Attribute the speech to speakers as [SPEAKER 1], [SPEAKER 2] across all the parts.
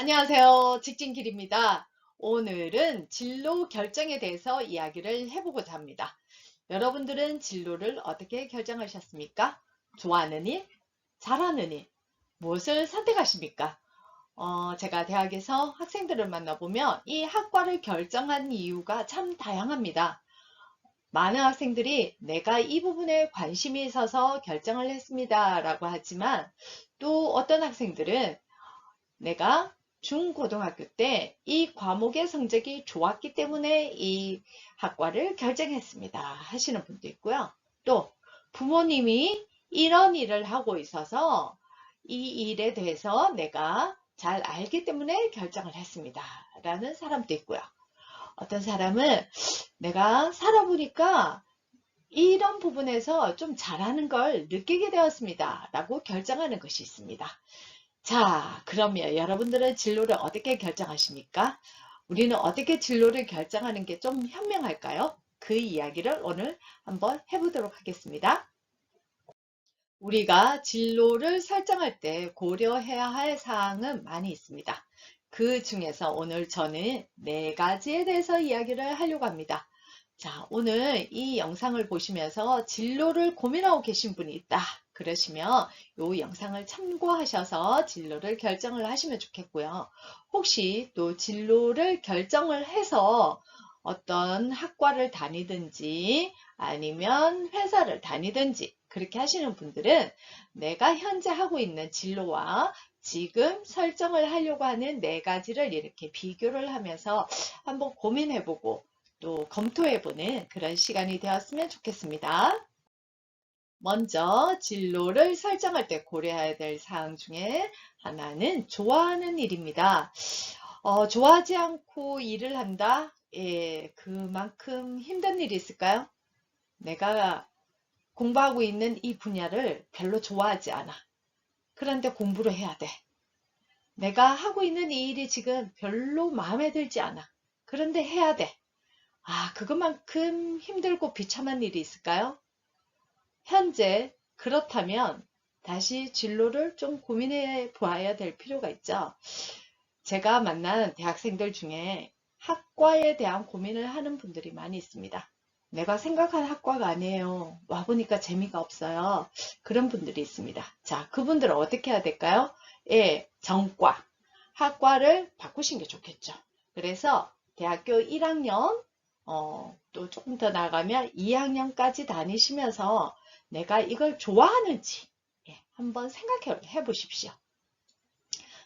[SPEAKER 1] 안녕하세요. 직진길입니다. 오늘은 진로 결정에 대해서 이야기를 해보고자 합니다. 여러분들은 진로를 어떻게 결정하셨습니까? 좋아하는 일, 잘하는 일, 무엇을 선택하십니까? 제가 대학에서 학생들을 만나보면 이 학과를 결정한 이유가 참 다양합니다. 많은 학생들이 내가 이 부분에 관심이 있어서 결정을 했습니다 라고 하지만 또 어떤 학생들은 내가 중고등학교 때 이 과목의 성적이 좋았기 때문에 이 학과를 결정했습니다 하시는 분도 있고요. 또 부모님이 이런 일을 하고 있어서 이 일에 대해서 내가 잘 알기 때문에 결정을 했습니다 라는 사람도 있고요. 어떤 사람은 내가 살아보니까 이런 부분에서 좀 잘하는 걸 느끼게 되었습니다 라고 결정하는 것이 있습니다. 자, 그러면 여러분들은 진로를 어떻게 결정하십니까? 우리는 어떻게 진로를 결정하는 게 좀 현명할까요? 그 이야기를 오늘 한번 해보도록 하겠습니다. 우리가 진로를 설정할 때 고려해야 할 사항은 많이 있습니다. 그 중에서 오늘 저는 네 가지에 대해서 이야기를 하려고 합니다. 자, 오늘 이 영상을 보시면서 진로를 고민하고 계신 분이 있다. 그러시면 이 영상을 참고하셔서 진로를 결정을 하시면 좋겠고요. 혹시 또 진로를 결정을 해서 어떤 학과를 다니든지 아니면 회사를 다니든지 그렇게 하시는 분들은 내가 현재 하고 있는 진로와 지금 설정을 하려고 하는 네 가지를 이렇게 비교를 하면서 한번 고민해보고 또 검토해보는 그런 시간이 되었으면 좋겠습니다. 먼저 진로를 설정할 때 고려해야 될 사항 중에 하나는 좋아하는 일입니다. 좋아하지 않고 일을 한다? 예, 그만큼 힘든 일이 있을까요? 내가 공부하고 있는 이 분야를 별로 좋아하지 않아. 그런데 공부를 해야 돼. 내가 하고 있는 이 일이 지금 별로 마음에 들지 않아. 그런데 해야 돼. 아, 그것만큼 힘들고 비참한 일이 있을까요? 현재 그렇다면 다시 진로를 좀 고민해 보아야 될 필요가 있죠. 제가 만난 대학생들 중에 학과에 대한 고민을 하는 분들이 많이 있습니다. 내가 생각한 학과가 아니에요. 와보니까 재미가 없어요. 그런 분들이 있습니다. 자, 그분들은 어떻게 해야 될까요? 예, 전과. 학과를 바꾸신 게 좋겠죠. 그래서 대학교 1학년, 또 조금 더 나가면 2학년까지 다니시면서 내가 이걸 좋아하는지 예, 한번 생각해 보십시오.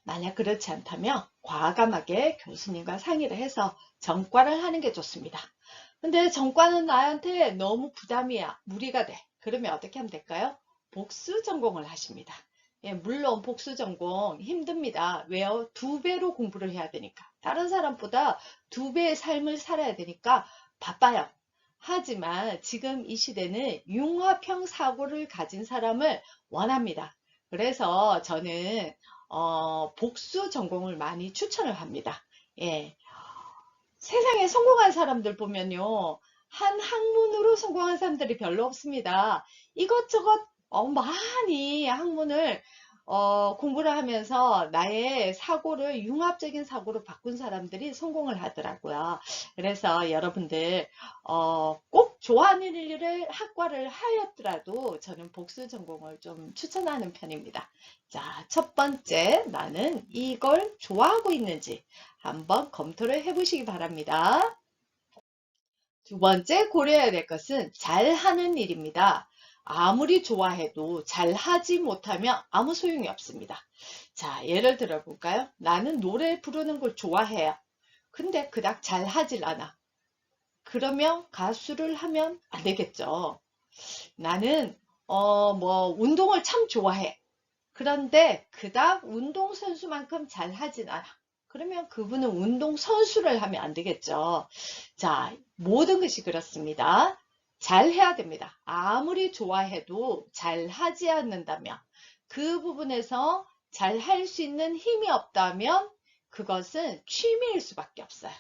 [SPEAKER 1] 만약 그렇지 않다면 과감하게 교수님과 상의를 해서 전과를 하는 게 좋습니다. 근데 전과는 나한테 너무 부담이야. 무리가 돼. 그러면 어떻게 하면 될까요? 복수 전공을 하십니다. 예, 물론 복수 전공 힘듭니다. 왜요? 두 배로 공부를 해야 되니까. 다른 사람보다 두 배의 삶을 살아야 되니까 바빠요. 하지만 지금 이 시대는 융합형 사고를 가진 사람을 원합니다. 그래서 저는 복수 전공을 많이 추천을 합니다. 예, 세상에 성공한 사람들 보면요. 한 학문으로 성공한 사람들이 별로 없습니다. 이것저것 많이 학문을 공부를 하면서 나의 사고를 융합적인 사고로 바꾼 사람들이 성공을 하더라고요. 그래서 여러분들 꼭 좋아하는 일을 학과를 하였더라도 저는 복수 전공을 좀 추천하는 편입니다. 자, 첫 번째 나는 이걸 좋아하고 있는지 한번 검토를 해보시기 바랍니다. 두 번째 고려해야 될 것은 잘하는 일입니다. 아무리 좋아해도 잘하지 못하면 아무 소용이 없습니다. 자, 예를 들어 볼까요? 나는 노래 부르는 걸 좋아해요. 근데 그닥 잘하질 않아. 그러면 가수를 하면 안 되겠죠. 나는 운동을 참 좋아해. 그런데 그닥 운동선수만큼 잘 하진 않아. 그러면 그분은 운동선수를 하면 안 되겠죠. 자, 모든 것이 그렇습니다. 잘 해야 됩니다. 아무리 좋아해도 잘 하지 않는다면, 그 부분에서 잘 할 수 있는 힘이 없다면, 그것은 취미일 수밖에 없어요.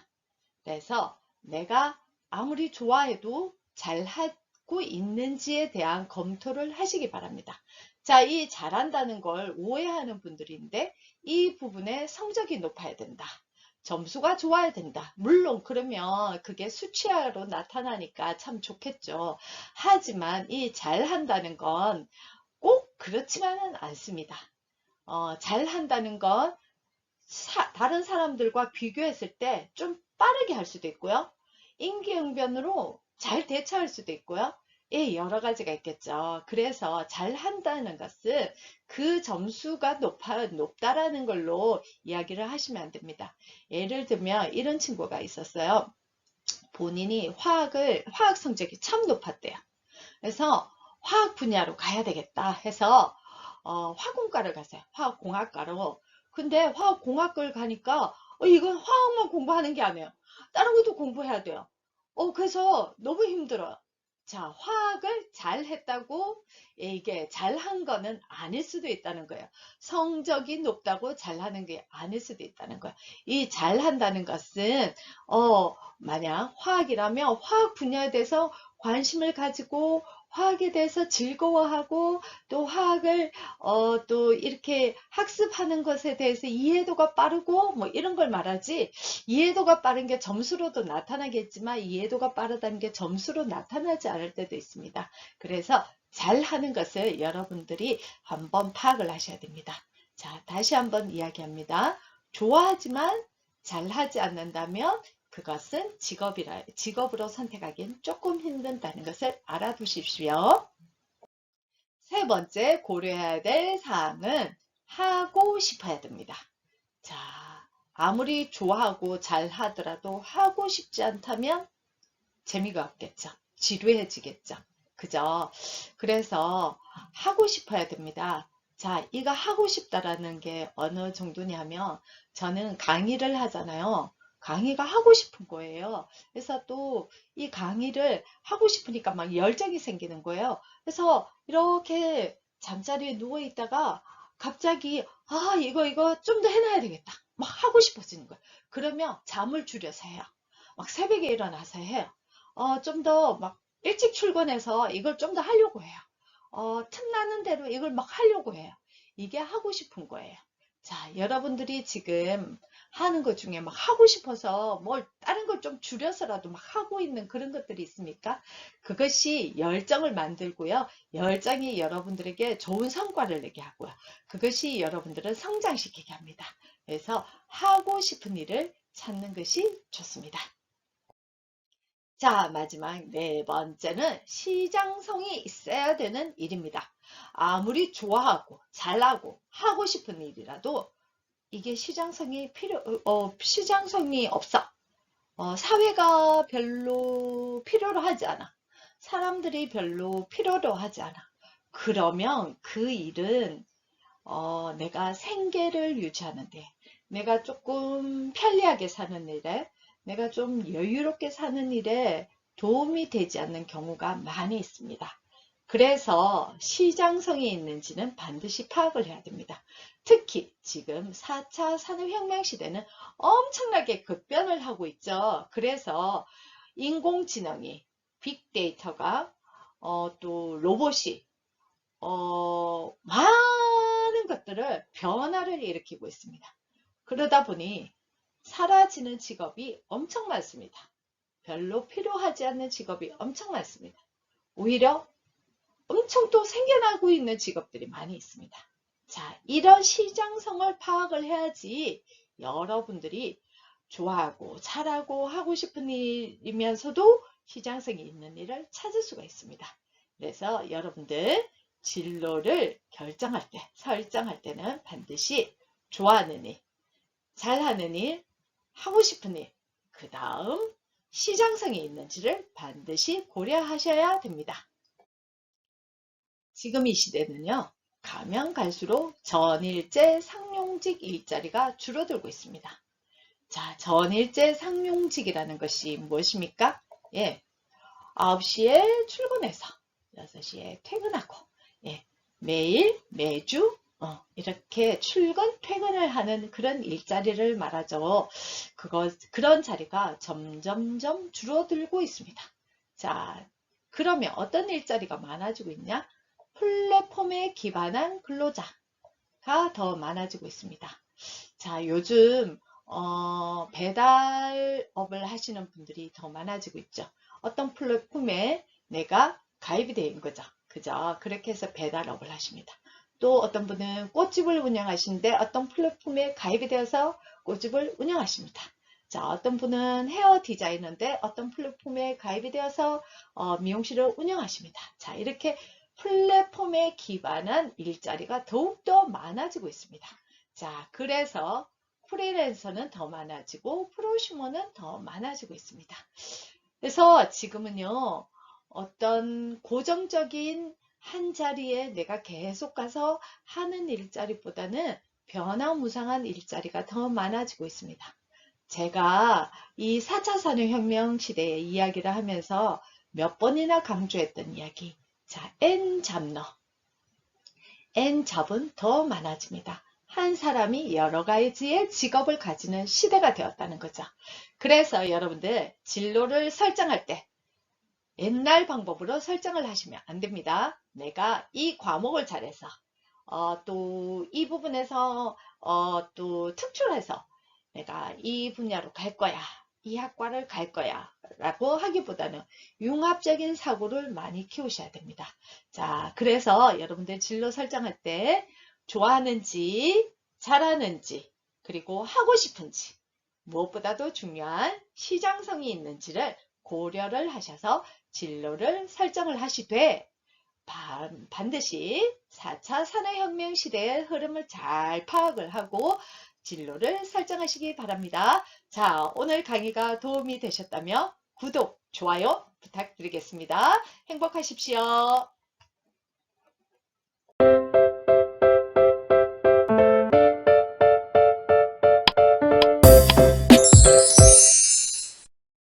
[SPEAKER 1] 그래서 내가 아무리 좋아해도 잘 하고 있는지에 대한 검토를 하시기 바랍니다. 자, 이 잘한다는 걸 오해하는 분들인데 이 부분에 성적이 높아야 된다. 점수가 좋아야 된다. 물론 그러면 그게 수치화로 나타나니까 참 좋겠죠. 하지만 이 잘한다는 건 꼭 그렇지만은 않습니다. 잘한다는 건 다른 사람들과 비교했을 때 좀 빠르게 할 수도 있고요. 임기응변으로 잘 대처할 수도 있고요. 예, 여러 가지가 있겠죠. 그래서 잘한다는 것은 그 점수가 높다라는 걸로 이야기를 하시면 안 됩니다. 예를 들면 이런 친구가 있었어요. 본인이 화학 성적이 참 높았대요. 그래서 화학 분야로 가야 되겠다 해서 화공과를 갔어요. 화학공학과로. 근데 화학공학과를 가니까 이건 화학만 공부하는 게 아니에요. 다른 것도 공부해야 돼요. 그래서 너무 힘들어요. 자, 화학을 잘 했다고 이게 잘한 거는 아닐 수도 있다는 거예요. 성적이 높다고 잘하는 게 아닐 수도 있다는 거예요. 이 잘한다는 것은 만약 화학이라면 화학 분야에 대해서 관심을 가지고 화학에 대해서 즐거워하고 또 화학을 또 이렇게 학습하는 것에 대해서 이해도가 빠르고 뭐 이런 걸 말하지, 이해도가 빠른 게 점수로도 나타나겠지만 이해도가 빠르다는 게 점수로 나타나지 않을 때도 있습니다. 그래서 잘하는 것을 여러분들이 한번 파악을 하셔야 됩니다. 자, 다시 한번 이야기합니다. 좋아하지만 잘하지 않는다면 그것은 직업으로 선택하기는 조금 힘든다는 것을 알아두십시오. 세 번째 고려해야 될 사항은 하고 싶어야 됩니다. 자, 아무리 좋아하고 잘하더라도 하고 싶지 않다면 재미가 없겠죠. 지루해지겠죠. 그죠? 그래서 하고 싶어야 됩니다. 자, 이거 하고 싶다라는 게 어느 정도냐면 저는 강의를 하잖아요. 강의가 하고 싶은 거예요. 그래서 또 이 강의를 하고 싶으니까 막 열정이 생기는 거예요. 그래서 이렇게 잠자리에 누워 있다가 갑자기 이거 좀 더 해놔야 되겠다. 막 하고 싶어지는 거예요. 그러면 잠을 줄여서 해요. 막 새벽에 일어나서 해요. 좀 더 막 일찍 출근해서 이걸 좀 더 하려고 해요. 틈나는 대로 이걸 막 하려고 해요. 이게 하고 싶은 거예요. 자, 여러분들이 지금 하는 것 중에 막 하고 싶어서 뭘 다른 걸 좀 줄여서라도 막 하고 있는 그런 것들이 있습니까? 그것이 열정을 만들고요. 열정이 여러분들에게 좋은 성과를 내게 하고요. 그것이 여러분들을 성장시키게 합니다. 그래서 하고 싶은 일을 찾는 것이 좋습니다. 자, 마지막 네 번째는 시장성이 있어야 되는 일입니다. 아무리 좋아하고 잘하고 하고 싶은 일이라도 이게 시장성이 없어. 사회가 별로 필요로 하지 않아. 사람들이 별로 필요로 하지 않아. 그러면 그 일은 내가 생계를 유지하는데, 내가 조금 편리하게 사는 일에, 내가 좀 여유롭게 사는 일에 도움이 되지 않는 경우가 많이 있습니다. 그래서 시장성이 있는지는 반드시 파악을 해야 됩니다. 특히 지금 4차 산업혁명 시대는 엄청나게 급변을 하고 있죠. 그래서 인공지능이, 빅데이터가, 또 로봇이, 많은 것들을 변화를 일으키고 있습니다. 그러다 보니 사라지는 직업이 엄청 많습니다. 별로 필요하지 않는 직업이 엄청 많습니다. 오히려 엄청 또 생겨나고 있는 직업들이 많이 있습니다. 자, 이런 시장성을 파악을 해야지 여러분들이 좋아하고 잘하고 하고 싶은 일이면서도 시장성이 있는 일을 찾을 수가 있습니다. 그래서 여러분들 진로를 설정할 때는 반드시 좋아하는 일, 잘하는 일, 하고 싶은 일, 그 다음 시장성이 있는지를 반드시 고려하셔야 됩니다. 지금 이 시대는요, 가면 갈수록 전일제 상용직 일자리가 줄어들고 있습니다. 자, 전일제 상용직이라는 것이 무엇입니까? 예, 9시에 출근해서 6시에 퇴근하고, 예, 매주 이렇게 퇴근을 하는 그런 일자리를 말하죠. 그런 자리가 점점점 줄어들고 있습니다. 자, 그러면 어떤 일자리가 많아지고 있냐? 플랫폼에 기반한 근로자가 더 많아지고 있습니다. 자, 요즘 배달업을 하시는 분들이 더 많아지고 있죠. 어떤 플랫폼에 내가 가입이 되어 있는 거죠. 그죠? 그렇게 해서 배달업을 하십니다. 또 어떤 분은 꽃집을 운영하시는데 어떤 플랫폼에 가입이 되어서 꽃집을 운영하십니다. 자, 어떤 분은 헤어 디자이너인데 어떤 플랫폼에 가입이 되어서 미용실을 운영하십니다. 자, 이렇게 플랫폼에 기반한 일자리가 더욱더 많아지고 있습니다. 자, 그래서 프리랜서는 더 많아지고 프로슈머는 더 많아지고 있습니다. 그래서 지금은요, 어떤 고정적인 한 자리에 내가 계속 가서 하는 일자리보다는 변화무쌍한 일자리가 더 많아지고 있습니다. 제가 이 4차 산업혁명 시대의 이야기를 하면서 몇 번이나 강조했던 이야기. 자, N잡러. N잡은 더 많아집니다. 한 사람이 여러 가지의 직업을 가지는 시대가 되었다는 거죠. 그래서 여러분들 진로를 설정할 때 옛날 방법으로 설정을 하시면 안 됩니다. 내가 이 과목을 잘해서 또 이 부분에서 또 특출해서 내가 이 분야로 갈 거야. 이 학과를 갈 거야. 라고 하기보다는 융합적인 사고를 많이 키우셔야 됩니다. 자, 그래서 여러분들 진로 설정할 때 좋아하는지, 잘하는지, 그리고 하고 싶은지, 무엇보다도 중요한 시장성이 있는지를 고려를 하셔서 진로를 설정을 하시되 반드시 4차 산업혁명 시대의 흐름을 잘 파악을 하고 진로를 설정하시기 바랍니다. 자, 오늘 강의가 도움이 되셨다면 구독, 좋아요 부탁드리겠습니다. 행복하십시오.